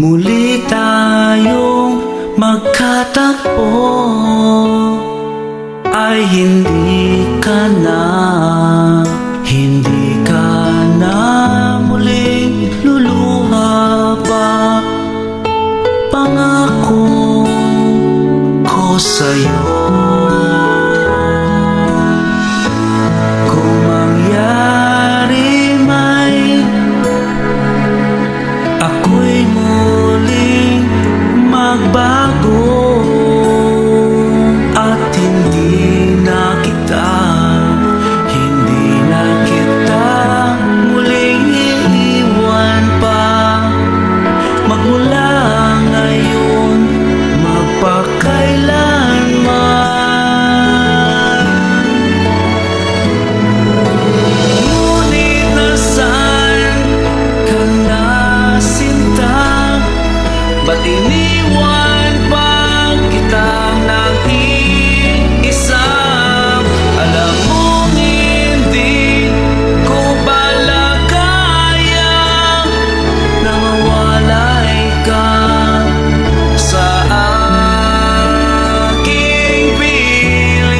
Muli tayong magkatagpo, ay hindi ka na muling luluha pa. Pangako ko sa'yo, kung mangyari may ako'y muling magbago at hindi na kita muling iiwan pa. Magmula ngayon, magpakailanman. Ngunit nasaan ka na, sinta? Ba't iniwan pa kitang nag-iisa? Alam mong hindi ko pala kaya na mawalay ka sa aking piling.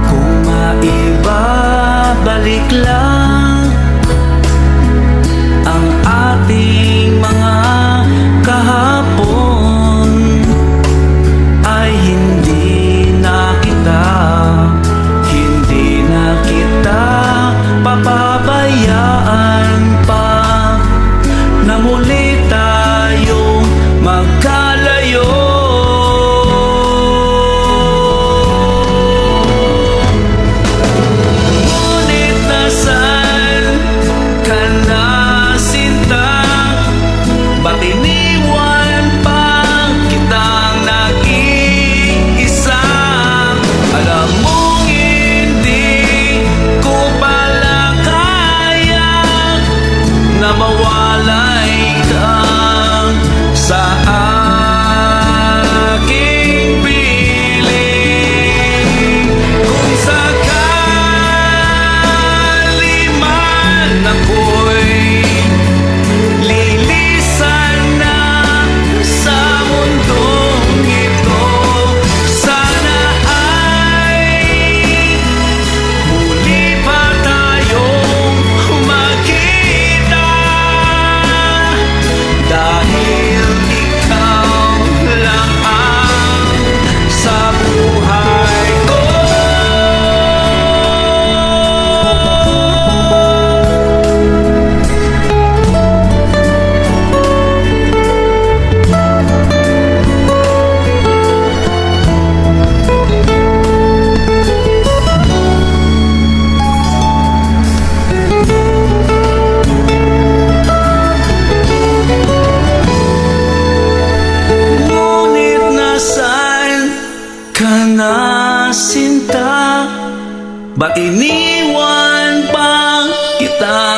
Kung maibabalik lang ang ating mga kahapon, ay hindi na kita papabayaan pa na muli tayong magkalayo. Ngunit nasaan ka na, sinta? Ba't iniwan pa kitang nag-iisa? Alam mong hindi ko pala kaya na mawalay ka sa aking piling. Kung sakali man ako'y lilisan na sa mundong ito, sana ay muli pa tayong magkita. Dahil ikaw lang ang sa buhay ko. Ngunit nasaan ka na, sinta? Ba't iniwan pa kita